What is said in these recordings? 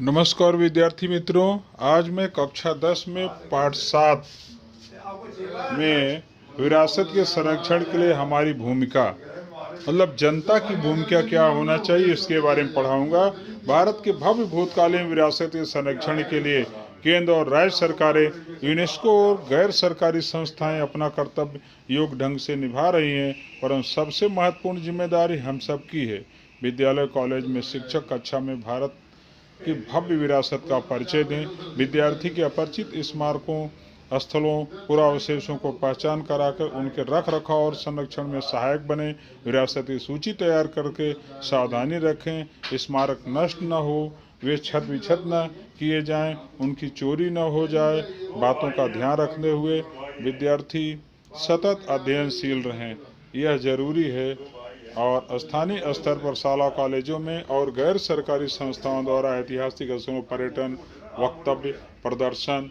नमस्कार विद्यार्थी मित्रों, आज मैं कक्षा 10 में पाठ 7 में विरासत के संरक्षण के लिए हमारी भूमिका मतलब जनता की भूमिका क्या होना चाहिए इसके बारे में पढ़ाऊंगा। भारत के भव्य भूतकालीन विरासत के संरक्षण के लिए केंद्र और राज्य सरकारें, यूनेस्को और गैर सरकारी संस्थाएं अपना कर्तव्य योग्य ढंग से निभा रही हैं, परंतु सबसे महत्वपूर्ण जिम्मेदारी हम सब की है। विद्यालय कॉलेज में शिक्षक कक्षा में भारत की भव्य विरासत का परिचय दें, विद्यार्थी के अपरिचित स्मारकों, स्थलों, पुरावशेषों को पहचान कराकर उनके रख रखाव और संरक्षण में सहायक बने, विरासत की सूची तैयार करके सावधानी रखें, स्मारक नष्ट न हो, वे छत विछत न किए जाएं, उनकी चोरी न हो जाए, बातों का ध्यान रखते हुए विद्यार्थी सतत अध्ययनशील रहें, यह जरूरी है। और स्थानीय स्तर पर शाला कॉलेजों में और गैर सरकारी संस्थाओं द्वारा ऐतिहासिक स्थलों, पर्यटन, वक्तव्य, प्रदर्शन,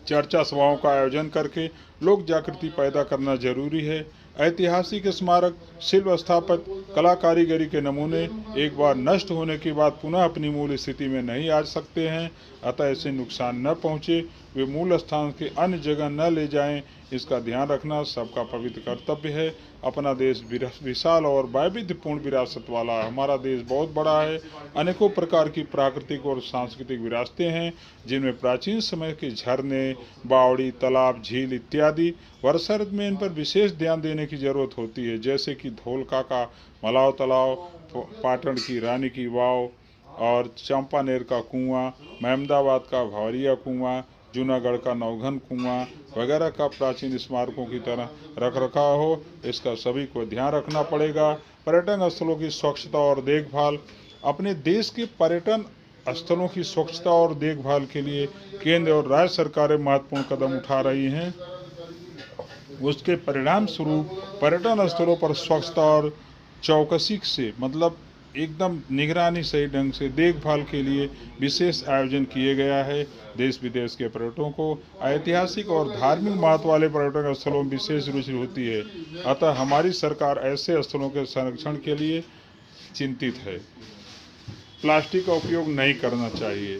चर्चा सभाओं का आयोजन करके लोक जागृति पैदा करना जरूरी है। ऐतिहासिक स्मारक, शिल्प स्थापत्य, कला कारीगरी के नमूने एक बार नष्ट होने के बाद पुनः अपनी मूल स्थिति में नहीं आ सकते हैं, अतः ऐसे नुकसान न पहुंचे, वे मूल स्थान के अन्य जगह न ले जाएं, इसका ध्यान रखना सबका पवित्र कर्तव्य है। अपना देश विशाल और वैविध्यपूर्ण विरासत वाला है। हमारा देश बहुत बड़ा है, अनेकों प्रकार की प्राकृतिक और सांस्कृतिक विरासतें हैं, जिनमें प्राचीन समय के झरने, बावड़ी, तालाब, झील इत्यादि। वर्षा ऋतु में इन पर विशेष ध्यान देने की जरूरत होती है, जैसे कि धौलका का मलाव तालाब, पाटन की रानी की वाव और चंपानेर का कुआं, महमदाबाद का भंवरिया कुआं, जूनागढ़ का नौघन कुआं वगैरह का प्राचीन स्मारकों की तरह रख रखाव हो, इसका सभी को ध्यान रखना पड़ेगा। पर्यटन स्थलों की स्वच्छता और देखभाल, अपने देश के पर्यटन स्थलों की स्वच्छता और देखभाल के लिए केंद्र और राज्य सरकारें महत्वपूर्ण कदम उठा रही हैं। उसके परिणाम स्वरूप पर्यटन स्थलों पर स्वच्छता और चौकसी से मतलब एकदम निगरानी सही ढंग से देखभाल के लिए विशेष आयोजन किए गया है। देश विदेश के पर्यटकों को ऐतिहासिक और धार्मिक महत्व वाले पर्यटन स्थलों में विशेष रुचि होती है, अतः हमारी सरकार ऐसे स्थलों के संरक्षण के लिए चिंतित है। प्लास्टिक का उपयोग नहीं करना चाहिए।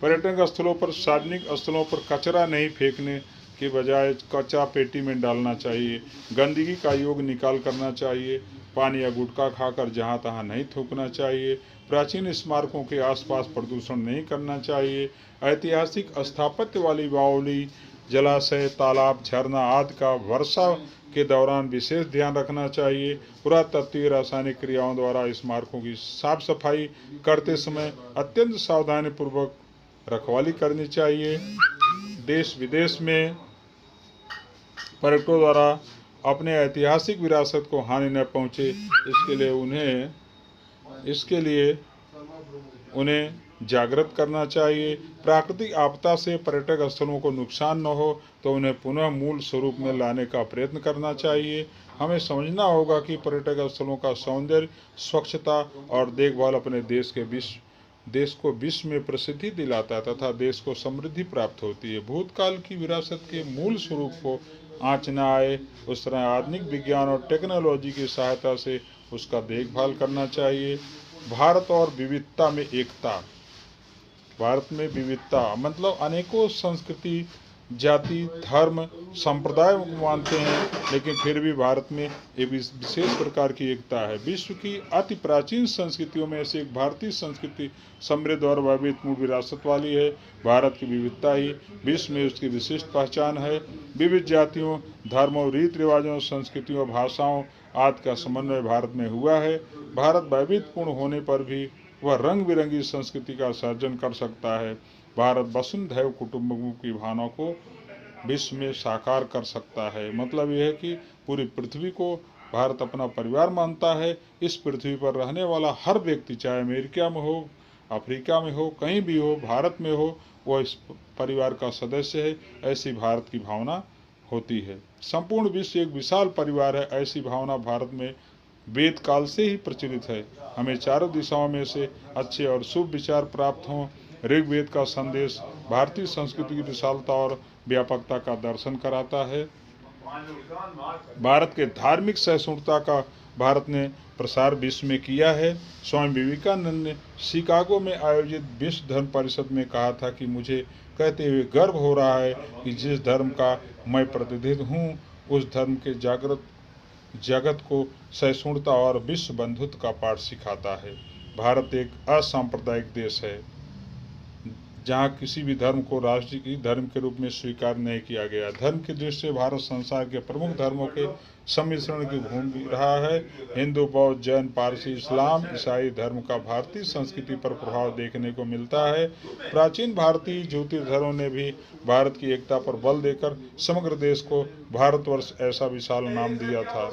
पर्यटन स्थलों पर, सार्वजनिक स्थलों पर कचरा नहीं फेंकने के बजाय कचरा पेटी में डालना चाहिए। गंदगी का योग निकाल करना चाहिए। पानी या गुटखा खाकर जहाँ तहाँ नहीं थूकना चाहिए। प्राचीन स्मारकों के आसपास प्रदूषण नहीं करना चाहिए। ऐतिहासिक स्थापत्य वाली बावली, जलाशय, तालाब, झरना आदि का वर्षा के दौरान विशेष ध्यान रखना चाहिए। पुरातत्वीय रासायनिक क्रियाओं द्वारा स्मारकों की साफ सफाई करते समय अत्यंत सावधानी पूर्वक रखवाली करनी चाहिए। देश विदेश में पर्यटकों द्वारा अपने ऐतिहासिक विरासत को हानि न पहुंचे, इसके लिए उन्हें जागृत करना चाहिए। प्राकृतिक आपदा से पर्यटक स्थलों को नुकसान न हो तो उन्हें पुनः मूल स्वरूप में लाने का प्रयत्न करना चाहिए। हमें समझना होगा कि पर्यटक स्थलों का सौंदर्य, स्वच्छता और देखभाल अपने देश को विश्व में प्रसिद्धि दिलाता है तथा देश को समृद्धि प्राप्त होती है। भूतकाल की विरासत के मूल स्वरूप को आँच न आए, उस तरह आधुनिक विज्ञान और टेक्नोलॉजी की सहायता से उसका देखभाल करना चाहिए। भारत और विविधता में एकता। भारत में विविधता मतलब अनेकों संस्कृति, जाति, धर्म, संप्रदाय मानते हैं, लेकिन फिर भी भारत में एक विशेष प्रकार की एकता है। विश्व की अति प्राचीन संस्कृतियों में से एक भारतीय संस्कृति समृद्ध और वैविध्यपूर्ण विरासत वाली है। भारत की विविधता ही विश्व में उसकी विशिष्ट पहचान है। विविध जातियों, धर्मों, रीति रिवाजों, संस्कृतियों, भाषाओं आदि का समन्वय भारत में हुआ है। भारत वैविध्यपूर्ण होने पर भी वह रंग बिरंगी संस्कृति का सर्जन कर सकता है। भारत वसुधैव कुटुंबकम की भावना को विश्व में साकार कर सकता है। मतलब यह है कि पूरी पृथ्वी को भारत अपना परिवार मानता है। इस पृथ्वी पर रहने वाला हर व्यक्ति, चाहे अमेरिका में हो, अफ्रीका में हो, कहीं भी हो, भारत में हो, वह इस परिवार का सदस्य है। ऐसी भारत की भावना होती है। संपूर्ण विश्व एक विशाल परिवार है, ऐसी भावना भारत में वेद काल से ही प्रचलित है। हमें चारों दिशाओं में से अच्छे और शुभ विचार प्राप्त हों। ऋग्वेद का संदेश भारतीय संस्कृति की विशालता और व्यापकता का दर्शन कराता है। भारत के धार्मिक सहिष्णुता का भारत ने प्रसार विश्व में किया है। स्वामी विवेकानंद ने शिकागो में आयोजित विश्व धर्म परिषद में कहा था कि मुझे कहते हुए गर्व हो रहा है कि जिस धर्म का मैं प्रतिनिधि हूँ उस धर्म के जगत को सहिष्णुता और विश्व बंधुत्व का पाठ सिखाता है। भारत एक असांप्रदायिक देश है जहाँ किसी भी धर्म को राष्ट्रीय धर्म के रूप में स्वीकार नहीं किया गया। धर्म की दृष्टि से भारत संसार के प्रमुख धर्मों के सम्मिश्रण की भूमि रहा है। हिंदू, बौद्ध, जैन, पारसी, इस्लाम, ईसाई धर्म का भारतीय संस्कृति पर प्रभाव देखने को मिलता है। प्राचीन भारतीय ज्योतिर्धरों ने भी भारत की एकता पर बल देकर समग्र देश को भारतवर्ष ऐसा विशाल नाम दिया था।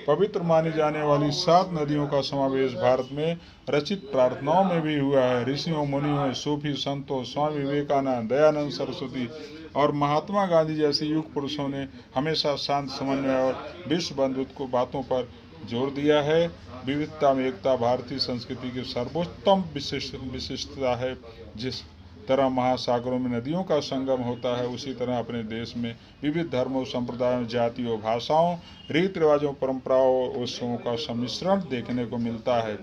पवित्र मानी जाने वाली 7 नदियों का समावेश भारत में रचित प्रार्थनाओं में भी हुआ है। ऋषियों, मुनियों, सूफी संतों, स्वामी विवेकानंद, दयानंद सरस्वती और महात्मा गांधी जैसे युग पुरुषों ने हमेशा शांत, समन्वय और विश्व बंधुत्व को बातों पर जोर दिया है। विविधता में एकता भारतीय संस्कृति की सर्वोत्तम विशिष्टता है। जिस तरह महासागरों में नदियों का संगम होता है, उसी तरह अपने देश में विविध धर्मों, संप्रदायों, जातियों, भाषाओं, रीति रिवाजों, परंपराओं और उत्सवों का सम्मिश्रण देखने को मिलता है।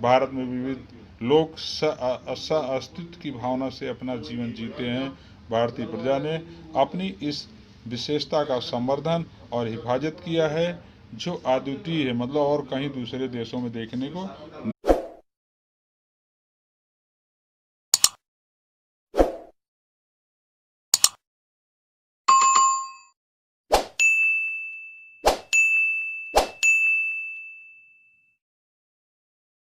भारत में विविध लोग अस्तित्व की भावना से अपना जीवन जीते हैं। भारतीय प्रजा ने अपनी इस विशेषता का संवर्धन और हिफाजत किया है जो अद्वितीय है, मतलब और कहीं दूसरे देशों में देखने को